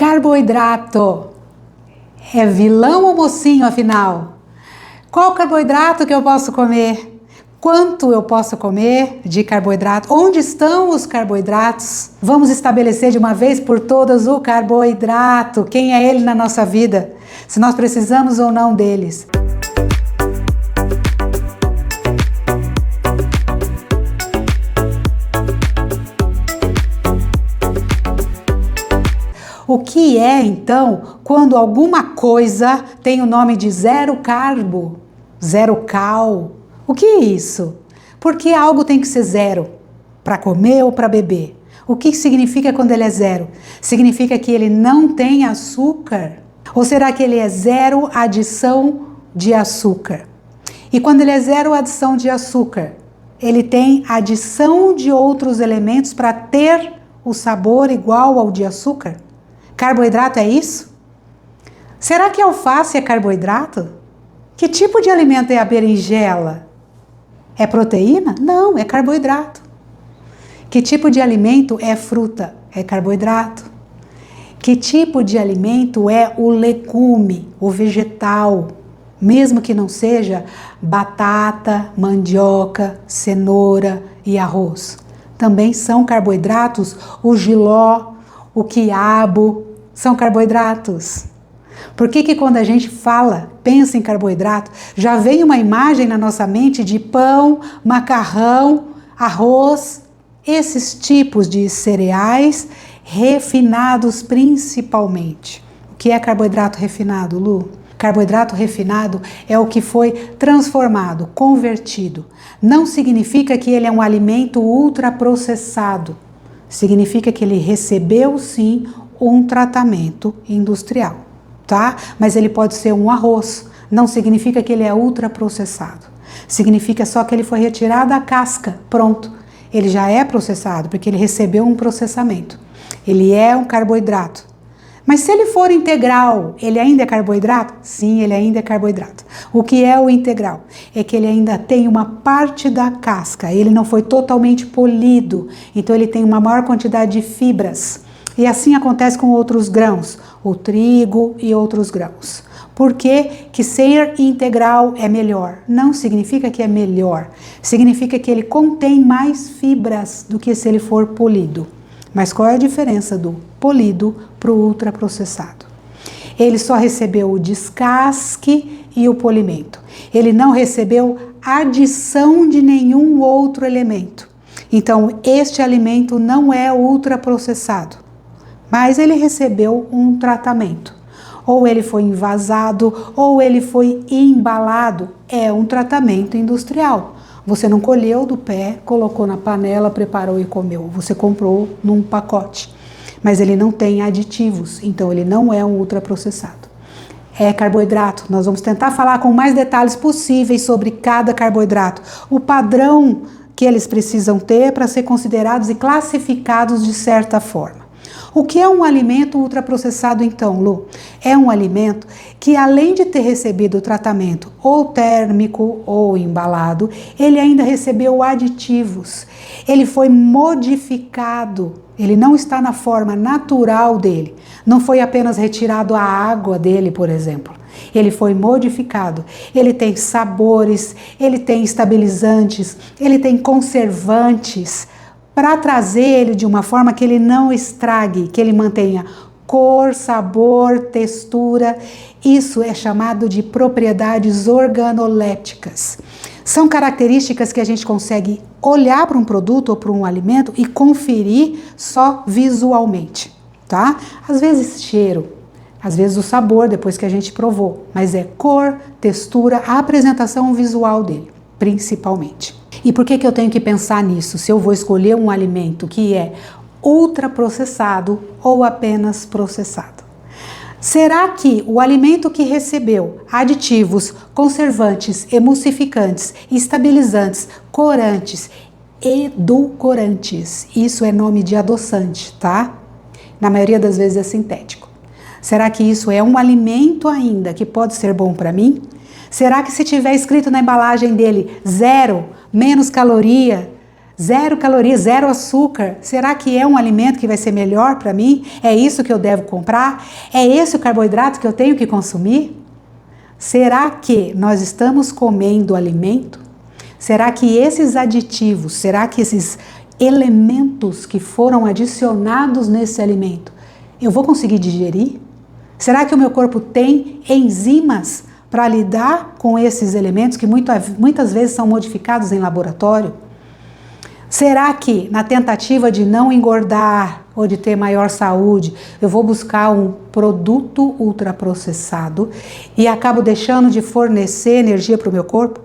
Carboidrato é vilão ou mocinho, afinal? Qual carboidrato que eu posso comer? Quanto eu posso comer de carboidrato? Onde estão os carboidratos? Vamos estabelecer de uma vez por todas o carboidrato. Quem é ele na nossa vida? Se nós precisamos ou não deles. O que é, então, quando alguma coisa tem o nome de zero carbo, zero cal? O que é isso? Por que algo tem que ser zero? Para comer ou para beber? O que significa quando ele é zero? Significa que ele não tem açúcar? Ou será que ele é zero adição de açúcar? E quando ele é zero adição de açúcar, ele tem adição de outros elementos para ter o sabor igual ao de açúcar? Carboidrato é isso? Será que alface é carboidrato? Que tipo de alimento é a berinjela? É proteína? Não, é carboidrato. Que tipo de alimento é fruta? É carboidrato. Que tipo de alimento é o legume, o vegetal? Mesmo que não seja batata, mandioca, cenoura e arroz. Também são carboidratos o jiló, o quiabo, são carboidratos. Por que quando a gente pensa em carboidrato, já vem uma imagem na nossa mente de pão, macarrão, arroz, esses tipos de cereais refinados principalmente. O que é carboidrato refinado, Lu? Carboidrato refinado é o que foi transformado, convertido. Não significa que ele é um alimento ultraprocessado. Significa que ele recebeu, sim, um tratamento industrial, tá? Mas ele pode ser um arroz, não significa que ele é ultraprocessado. Significa só que ele foi retirado da casca, pronto. Ele já é processado, porque ele recebeu um processamento. Ele é um carboidrato. Mas se ele for integral, ele ainda é carboidrato? Sim, ele ainda é carboidrato. O que é o integral? É que ele ainda tem uma parte da casca, ele não foi totalmente polido, então ele tem uma maior quantidade de fibras. E assim acontece com outros grãos, o trigo e outros grãos. Por que ser integral é melhor? Não significa que é melhor, significa que ele contém mais fibras do que se ele for polido. Mas qual é a diferença do polido para o ultraprocessado? Ele só recebeu o descasque e o polimento. Ele não recebeu adição de nenhum outro elemento. Então, este alimento não é ultraprocessado, mas ele recebeu um tratamento. Ou ele foi envasado, ou ele foi embalado. É um tratamento industrial. Você não colheu do pé, colocou na panela, preparou e comeu. Você comprou num pacote. Mas ele não tem aditivos, então ele não é um ultraprocessado. É carboidrato. Nós vamos tentar falar com mais detalhes possíveis sobre cada carboidrato. O padrão que eles precisam ter para ser considerados e classificados de certa forma. O que é um alimento ultraprocessado então, Lu? É um alimento que, além de ter recebido o tratamento ou térmico ou embalado, ele ainda recebeu aditivos. Ele foi modificado, ele não está na forma natural dele. Não foi apenas retirado a água dele, por exemplo. Ele foi modificado. Ele tem sabores, ele tem estabilizantes, ele tem conservantes, para trazer ele de uma forma que ele não estrague, que ele mantenha cor, sabor, textura. Isso é chamado de propriedades organolépticas. São características que a gente consegue olhar para um produto ou para um alimento e conferir só visualmente, tá? Às vezes cheiro, às vezes o sabor depois que a gente provou, mas é cor, textura, a apresentação visual dele, principalmente. E por que eu tenho que pensar nisso? Se eu vou escolher um alimento que é ultraprocessado ou apenas processado? Será que o alimento que recebeu aditivos, conservantes, emulsificantes, estabilizantes, corantes, edulcorantes, isso é nome de adoçante, tá? Na maioria das vezes é sintético. Será que isso é um alimento ainda que pode ser bom para mim? Será que se tiver escrito na embalagem dele 0, menos caloria, 0 calorias, 0 açúcar. Será que é um alimento que vai ser melhor para mim? É isso que eu devo comprar? É esse o carboidrato que eu tenho que consumir? Será que nós estamos comendo alimento? Será que esses aditivos, será que esses elementos que foram adicionados nesse alimento, eu vou conseguir digerir? Será que o meu corpo tem enzimas para lidar com esses elementos que muitas vezes são modificados em laboratório? Será que, na tentativa de não engordar ou de ter maior saúde, eu vou buscar um produto ultraprocessado e acabo deixando de fornecer energia para o meu corpo?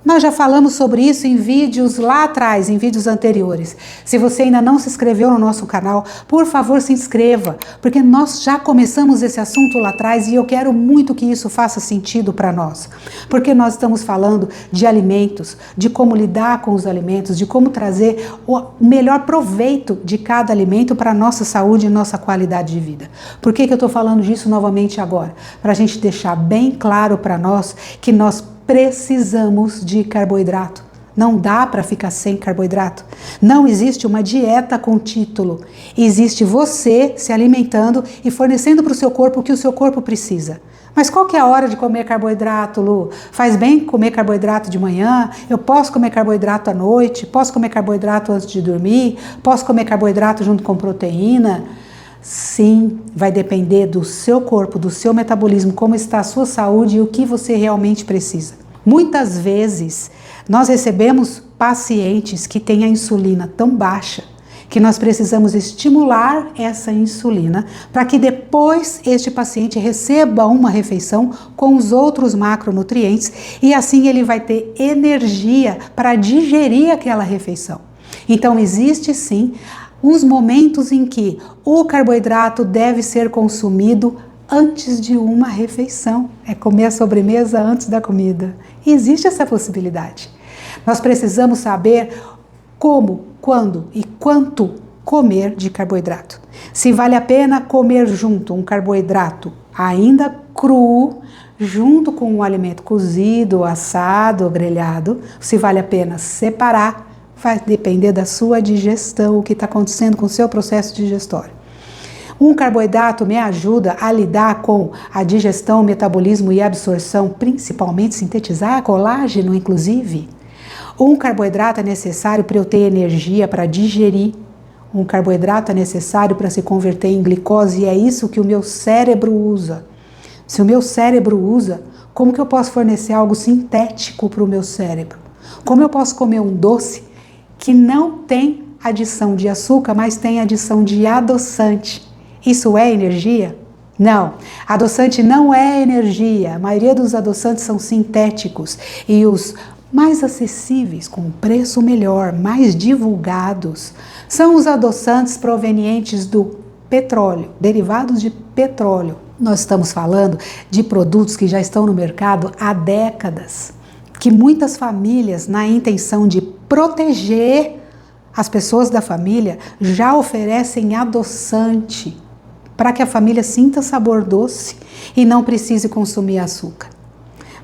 Nós já falamos sobre isso em vídeos lá atrás, em vídeos anteriores. Se você ainda não se inscreveu no nosso canal, por favor se inscreva, porque nós já começamos esse assunto lá atrás e eu quero muito que isso faça sentido para nós. Porque nós estamos falando de alimentos, de como lidar com os alimentos, de como trazer o melhor proveito de cada alimento para a nossa saúde e nossa qualidade de vida. Por que eu estou falando disso novamente agora? Para a gente deixar bem claro para nós que nós precisamos de carboidrato. Não dá para ficar sem carboidrato. Não existe uma dieta com título. Existe você se alimentando e fornecendo para o seu corpo o que o seu corpo precisa. Mas qual que é a hora de comer carboidrato, Lu? Faz bem comer carboidrato de manhã? Eu posso comer carboidrato à noite? Posso comer carboidrato antes de dormir? Posso comer carboidrato junto com proteína? Sim, vai depender do seu corpo, do seu metabolismo, como está a sua saúde e o que você realmente precisa. Muitas vezes nós recebemos pacientes que têm a insulina tão baixa que nós precisamos estimular essa insulina para que depois este paciente receba uma refeição com os outros macronutrientes e assim ele vai ter energia para digerir aquela refeição. Então existe sim uns momentos em que o carboidrato deve ser consumido antes de uma refeição. É comer a sobremesa antes da comida. E existe essa possibilidade. Nós precisamos saber como, quando e quanto comer de carboidrato. Se vale a pena comer junto um carboidrato ainda cru, junto com um alimento cozido, assado, grelhado, se vale a pena separar, vai depender da sua digestão, o que está acontecendo com o seu processo digestório. Um carboidrato me ajuda a lidar com a digestão, metabolismo e absorção, principalmente sintetizar colágeno, inclusive. Um carboidrato é necessário para eu ter energia para digerir. Um carboidrato é necessário para se converter em glicose e é isso que o meu cérebro usa. Se o meu cérebro usa, como que eu posso fornecer algo sintético para o meu cérebro? Como eu posso comer um doce que não tem adição de açúcar, mas tem adição de adoçante? Isso é energia? Não, adoçante não é energia. A maioria dos adoçantes são sintéticos e os mais acessíveis, com preço melhor, mais divulgados, são os adoçantes provenientes do petróleo, derivados de petróleo. Nós estamos falando de produtos que já estão no mercado há décadas, que muitas famílias, na intenção de proteger as pessoas da família, já oferecem adoçante para que a família sinta sabor doce e não precise consumir açúcar.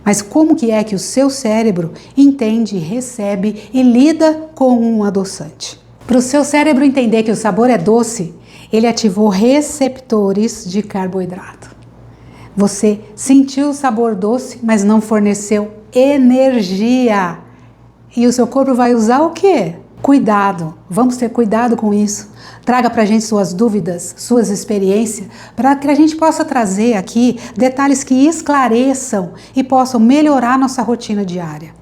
Mas como que é que o seu cérebro entende, recebe e lida com um adoçante? Para o seu cérebro entender que o sabor é doce, ele ativou receptores de carboidrato. Você sentiu o sabor doce, mas não forneceu energia. E o seu corpo vai usar o quê? Cuidado, vamos ter cuidado com isso. Traga para a gente suas dúvidas, suas experiências, para que a gente possa trazer aqui detalhes que esclareçam e possam melhorar nossa rotina diária.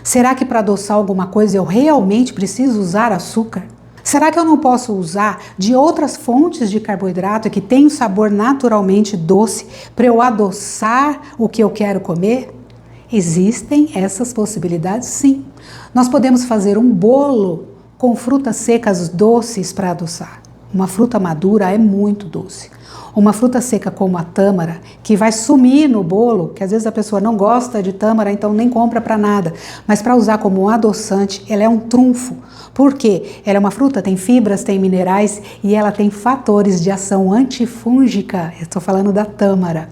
Será que para adoçar alguma coisa eu realmente preciso usar açúcar? Será que eu não posso usar de outras fontes de carboidrato que têm um sabor naturalmente doce para eu adoçar o que eu quero comer? Existem essas possibilidades, sim. Nós podemos fazer um bolo com frutas secas doces para adoçar. Uma fruta madura é muito doce. Uma fruta seca como a tâmara, que vai sumir no bolo, que às vezes a pessoa não gosta de tâmara, então nem compra para nada, mas para usar como um adoçante, ela é um trunfo. Por quê? Ela é uma fruta, tem fibras, tem minerais e ela tem fatores de ação antifúngica. Eu estou falando da tâmara.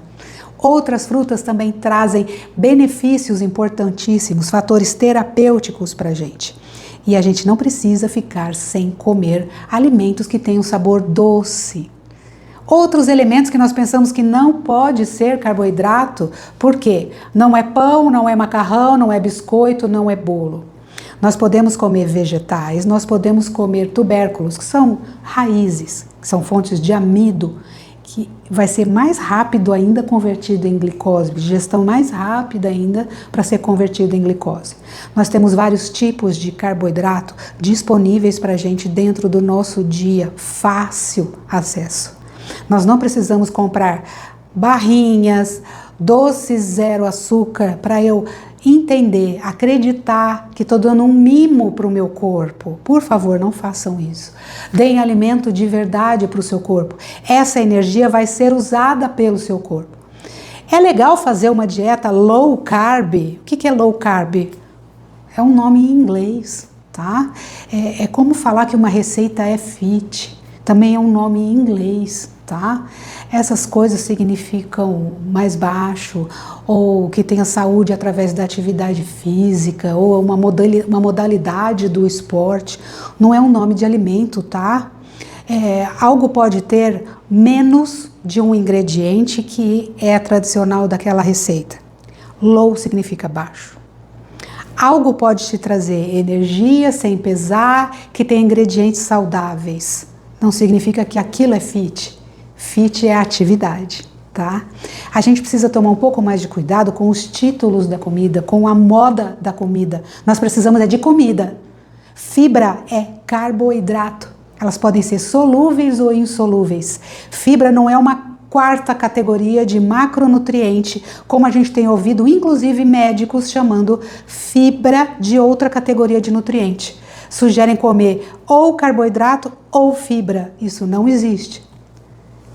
Outras frutas também trazem benefícios importantíssimos, fatores terapêuticos para a gente. E a gente não precisa ficar sem comer alimentos que tenham sabor doce. Outros elementos que nós pensamos que não pode ser carboidrato, por quê? Não é pão, não é macarrão, não é biscoito, não é bolo. Nós podemos comer vegetais, nós podemos comer tubérculos, que são raízes, que são fontes de amido, que vai ser mais rápido ainda convertido em glicose, digestão mais rápida ainda para ser convertido em glicose. Nós temos vários tipos de carboidrato disponíveis para a gente dentro do nosso dia, fácil acesso. Nós não precisamos comprar barrinhas, doces zero açúcar para eu entender, acreditar que estou dando um mimo para o meu corpo. Por favor, não façam isso. Deem alimento de verdade para o seu corpo. Essa energia vai ser usada pelo seu corpo. É legal fazer uma dieta low carb. O que é low carb? É um nome em inglês, tá? É como falar que uma receita é fit. Também é um nome em inglês, tá? Essas coisas significam mais baixo, ou que tenha saúde através da atividade física, ou uma modalidade do esporte. Não é um nome de alimento, tá? Algo pode ter menos de um ingrediente que é tradicional daquela receita. Low significa baixo. Algo pode te trazer energia sem pesar, que tem ingredientes saudáveis. Não significa que aquilo é fit. Fit é atividade, tá? A gente precisa tomar um pouco mais de cuidado com os títulos da comida, com a moda da comida. Nós precisamos de comida. Fibra é carboidrato. Elas podem ser solúveis ou insolúveis. Fibra não é uma quarta categoria de macronutriente, como a gente tem ouvido, inclusive médicos chamando fibra de outra categoria de nutriente. Sugerem comer ou carboidrato ou fibra. Isso não existe.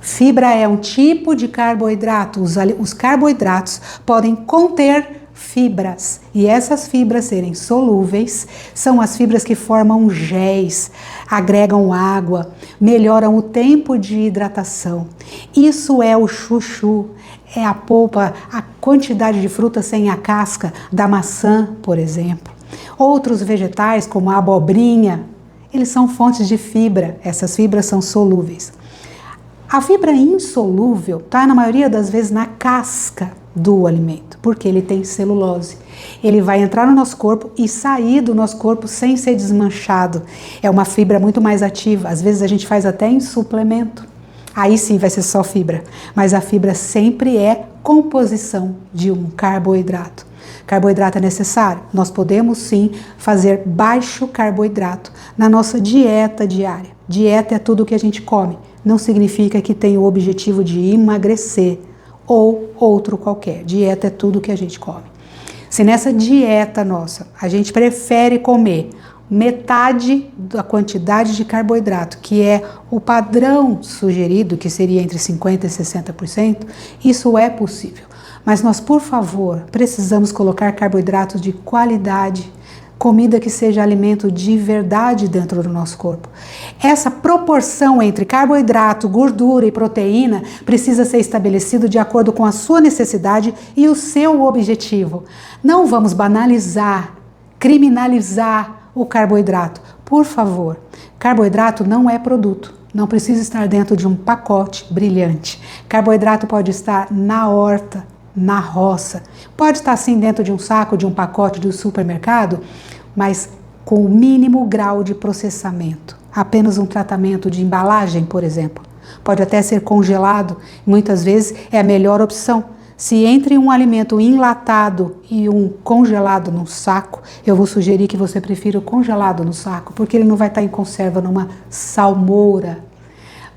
Fibra é um tipo de carboidrato. Os carboidratos podem conter fibras. E essas fibras serem solúveis são as fibras que formam géis, agregam água, melhoram o tempo de hidratação. Isso é o chuchu, é a polpa, a quantidade de fruta sem a casca da maçã, por exemplo. Outros vegetais, como a abobrinha, eles são fontes de fibra. Essas fibras são solúveis. A fibra insolúvel está, na maioria das vezes, na casca do alimento, porque ele tem celulose. Ele vai entrar no nosso corpo e sair do nosso corpo sem ser desmanchado. É uma fibra muito mais ativa. Às vezes a gente faz até em suplemento. Aí sim vai ser só fibra. Mas a fibra sempre é composição de um carboidrato. Carboidrato é necessário? Nós podemos sim fazer baixo carboidrato na nossa dieta diária. Dieta é tudo o que a gente come. Não significa que tem o objetivo de emagrecer ou outro qualquer. Dieta é tudo o que a gente come. Se nessa dieta nossa a gente prefere comer metade da quantidade de carboidrato, que é o padrão sugerido, que seria entre 50% e 60%, isso é possível. Mas nós, por favor, precisamos colocar carboidratos de qualidade, comida que seja alimento de verdade dentro do nosso corpo. Essa proporção entre carboidrato, gordura e proteína precisa ser estabelecido de acordo com a sua necessidade e o seu objetivo. Não vamos banalizar, criminalizar o carboidrato. Por favor, carboidrato não é produto. Não precisa estar dentro de um pacote brilhante. Carboidrato pode estar na horta, na roça. Pode estar sim dentro de um saco, de um pacote do supermercado, mas com o mínimo grau de processamento. Apenas um tratamento de embalagem, por exemplo. Pode até ser congelado, muitas vezes é a melhor opção. Se entre um alimento enlatado e um congelado num saco, eu vou sugerir que você prefira o congelado no saco, porque ele não vai estar em conserva numa salmoura.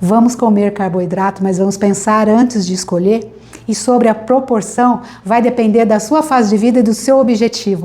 Vamos comer carboidrato, mas vamos pensar antes de escolher. E sobre a proporção, vai depender da sua fase de vida e do seu objetivo.